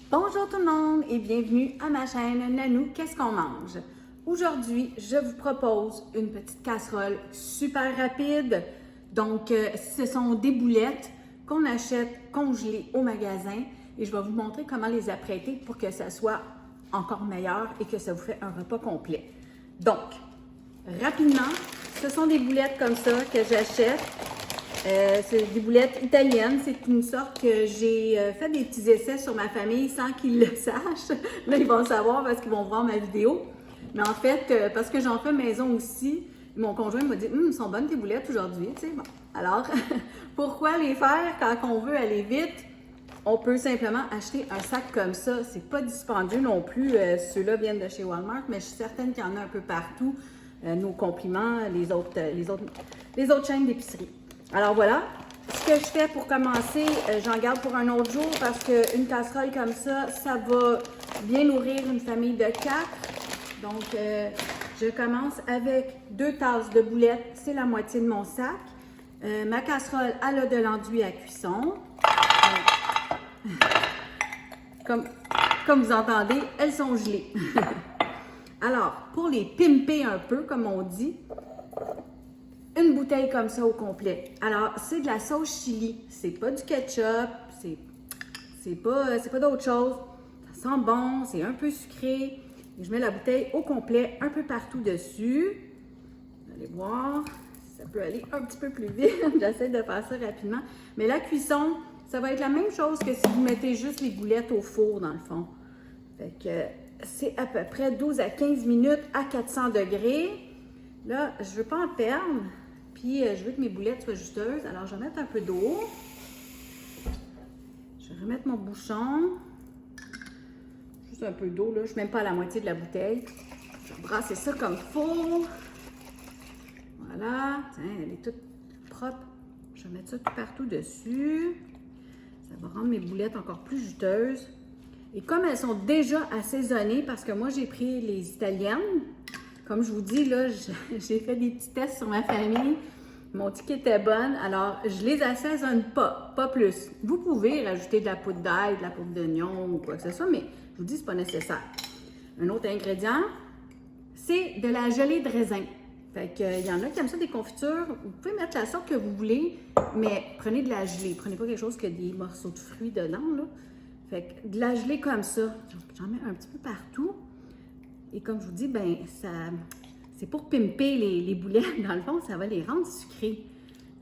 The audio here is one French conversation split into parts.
Bonjour tout le monde et bienvenue à ma chaîne Nanou, qu'est-ce qu'on mange? Aujourd'hui, je vous propose une petite casserole super rapide. Donc, ce sont des boulettes qu'on achète congelées au magasin et je vais vous montrer comment les apprêter pour que ça soit encore meilleur et que ça vous fait un repas complet. Donc, rapidement, ce sont des boulettes comme ça que j'achète. C'est des boulettes italiennes. C'est une sorte que j'ai fait des petits essais sur ma famille sans qu'ils le sachent. Là, ils vont le savoir parce qu'ils vont voir ma vidéo. Mais en fait, parce que j'en fais maison aussi, mon conjoint m'a dit « sont bonnes tes boulettes aujourd'hui. » Tu sais, bon. Alors, pourquoi les faire quand on veut aller vite? On peut simplement acheter un sac comme ça. C'est pas dispendieux non plus. Ceux-là viennent de chez Walmart, mais je suis certaine qu'il y en a un peu partout. Nos compliments, les autres chaînes d'épicerie. Alors voilà, ce que je fais pour commencer, j'en garde pour un autre jour parce qu'une casserole comme ça, ça va bien nourrir une famille de 4. Donc, je commence avec 2 tasses de boulettes, c'est la moitié de mon sac. Ma casserole, elle a de l'enduit à cuisson. Comme vous entendez, elles sont gelées. Alors, pour les pimper un peu, comme on dit, une bouteille comme ça au complet. Alors, c'est de la sauce chili. C'est pas du ketchup, c'est pas d'autre chose. Ça sent bon, c'est un peu sucré. Et je mets la bouteille au complet un peu partout dessus. Vous allez voir, ça peut aller un petit peu plus vite. J'essaie de faire ça rapidement. Mais la cuisson, ça va être la même chose que si vous mettez juste les boulettes au four, dans le fond. Fait que c'est à peu près 12 à 15 minutes à 400 degrés. Là, je veux pas en perdre. Puis, je veux que mes boulettes soient juteuses. Alors, je vais mettre un peu d'eau. Je vais remettre mon bouchon. Juste un peu d'eau, là. Je ne suis même pas à la moitié de la bouteille. Je vais brasser ça comme il faut. Voilà. Tiens, elle est toute propre. Je vais mettre ça tout partout dessus. Ça va rendre mes boulettes encore plus juteuses. Et comme elles sont déjà assaisonnées, parce que moi, j'ai pris les italiennes. Comme je vous dis, là, j'ai fait des petits tests sur ma famille. Ils m'ont dit qu'elles étaient bonnes. Alors, je les assaisonne pas plus. Vous pouvez rajouter de la poudre d'ail, de la poudre d'oignon ou quoi que ce soit, mais je vous dis, c'est pas nécessaire. Un autre ingrédient, c'est de la gelée de raisin. Fait qu'il y en a qui aiment ça des confitures. Vous pouvez mettre la sorte que vous voulez, mais prenez de la gelée. Prenez pas quelque chose qui a des morceaux de fruits dedans, là. Fait que de la gelée comme ça. J'en mets un petit peu partout. Et comme je vous dis, ben c'est pour pimper les boulettes. Dans le fond, ça va les rendre sucrées.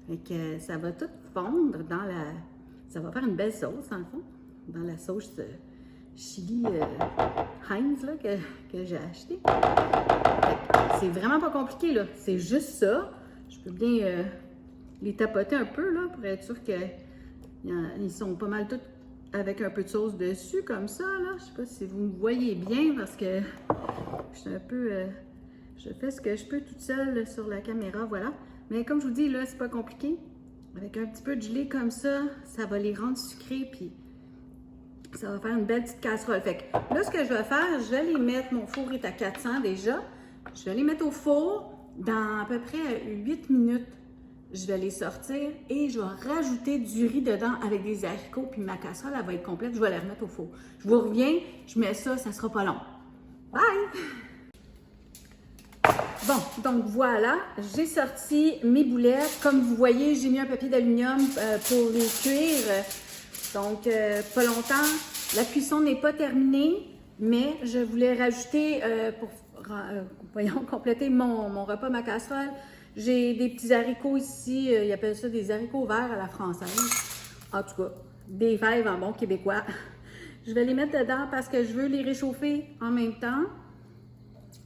Fait que ça va tout fondre dans la... Ça va faire une belle sauce, dans le fond. Dans la sauce chili Heinz là, que j'ai acheté. C'est vraiment pas compliqué, là. C'est juste ça. Je peux bien les tapoter un peu, là, pour être sûr qu'ils sont pas mal tous avec un peu de sauce dessus, comme ça, là. Je sais pas si vous me voyez bien, parce que je suis un peu... je fais ce que je peux toute seule sur la caméra, voilà. Mais comme je vous dis, là, c'est pas compliqué. Avec un petit peu de gelée comme ça, ça va les rendre sucrés, puis ça va faire une belle petite casserole. Fait que là, ce que je vais faire, je vais les mettre... Mon four est à 400 déjà. Je vais les mettre au four dans à peu près 8 minutes. Je vais les sortir et je vais rajouter du riz dedans avec des haricots. Puis ma casserole, elle va être complète. Je vais la remettre au four. Je vous reviens, je mets ça, ça sera pas long. Bye! Bon, donc voilà, j'ai sorti mes boulettes. Comme vous voyez, j'ai mis un papier d'aluminium pour les cuire. Donc, pas longtemps. La cuisson n'est pas terminée, mais je voulais rajouter pour compléter mon repas, ma casserole. J'ai des petits haricots ici, ils appellent ça des haricots verts à la française. En tout cas, des fèves en bon québécois. Je vais les mettre dedans parce que je veux les réchauffer en même temps.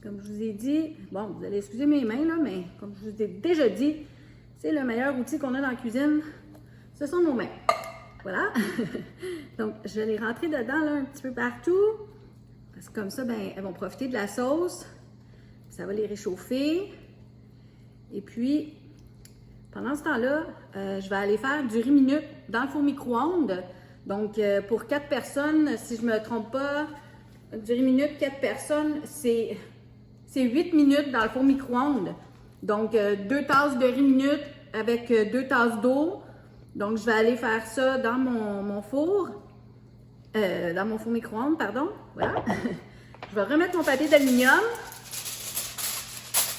Comme je vous ai dit, bon, vous allez excuser mes mains, là, mais comme je vous ai déjà dit, c'est le meilleur outil qu'on a dans la cuisine, ce sont nos mains. Voilà. Donc, je vais les rentrer dedans, là, un petit peu partout. Parce que comme ça, ben, elles vont profiter de la sauce. Ça va les réchauffer. Et puis, pendant ce temps-là, je vais aller faire du riz minute dans le four micro-ondes. Donc, pour 4 personnes, si je ne me trompe pas, du riz minute, 4 personnes, c'est 8 minutes dans le four micro-ondes. Donc, 2 tasses de riz minute avec 2 tasses d'eau. Donc, je vais aller faire ça dans mon four. dans mon four micro-ondes, pardon. Voilà. Je vais remettre mon papier d'aluminium.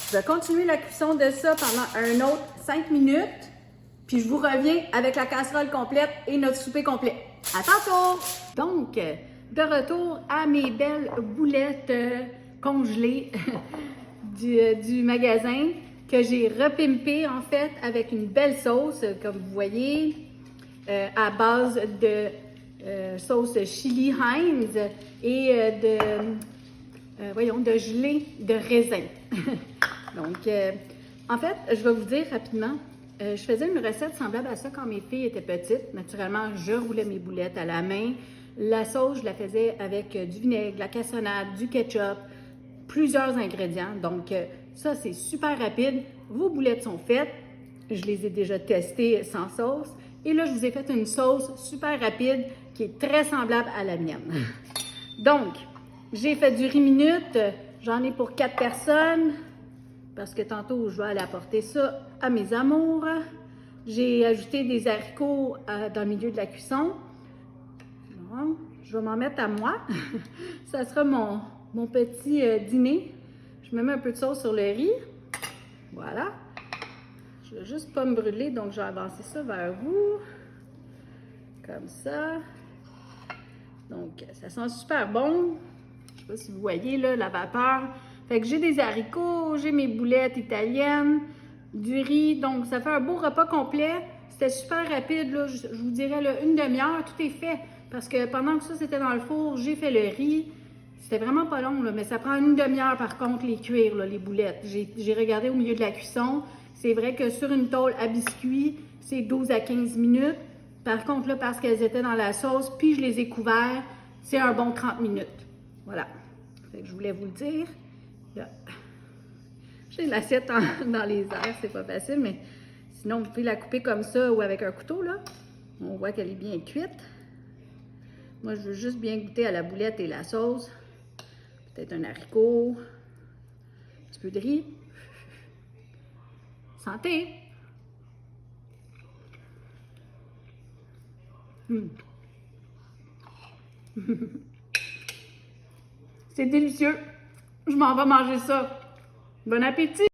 Je vais continuer la cuisson de ça pendant un autre 5 minutes. Puis je vous reviens avec la casserole complète et notre souper complet. À tantôt! Donc, de retour à mes belles boulettes congelées du magasin que j'ai repimpées en fait avec une belle sauce, comme vous voyez, à base de sauce chili Heinz et de gelée de raisin. Donc, en fait, je vais vous dire rapidement, je faisais une recette semblable à ça quand mes filles étaient petites. Naturellement, je roulais mes boulettes à la main. La sauce, je la faisais avec du vinaigre, de la cassonade, du ketchup, plusieurs ingrédients. Donc, ça, c'est super rapide. Vos boulettes sont faites. Je les ai déjà testées sans sauce. Et là, je vous ai fait une sauce super rapide qui est très semblable à la mienne. Donc, j'ai fait du riz minute. J'en ai pour 4 personnes. Parce que tantôt, je vais aller apporter ça à mes amours. J'ai ajouté des haricots dans le milieu de la cuisson. Bon, je vais m'en mettre à moi. Ça sera mon petit dîner. Je me mets un peu de sauce sur le riz. Voilà. Je ne veux juste pas me brûler, donc je vais avancer ça vers vous. Comme ça. Donc, ça sent super bon. Je ne sais pas si vous voyez là, la vapeur. Fait que j'ai des haricots, j'ai mes boulettes italiennes, du riz. Donc, ça fait un beau repas complet. C'était super rapide, là. Je vous dirais là, une demi-heure, tout est fait. Parce que pendant que ça, c'était dans le four, j'ai fait le riz. C'était vraiment pas long, là, mais ça prend une demi-heure, par contre, les cuire, là, les boulettes. J'ai regardé au milieu de la cuisson. C'est vrai que sur une tôle à biscuits, c'est 12 à 15 minutes. Par contre, là, parce qu'elles étaient dans la sauce, puis je les ai couverts, c'est un bon 30 minutes. Voilà. Fait que je voulais vous le dire. Là. J'ai l'assiette dans les airs, c'est pas facile, mais sinon, vous pouvez la couper comme ça ou avec un couteau, là. On voit qu'elle est bien cuite. Moi, je veux juste bien goûter à la boulette et la sauce. Peut-être un haricot. Un petit peu de riz. Santé! C'est délicieux. Je m'en vais manger ça. Bon appétit!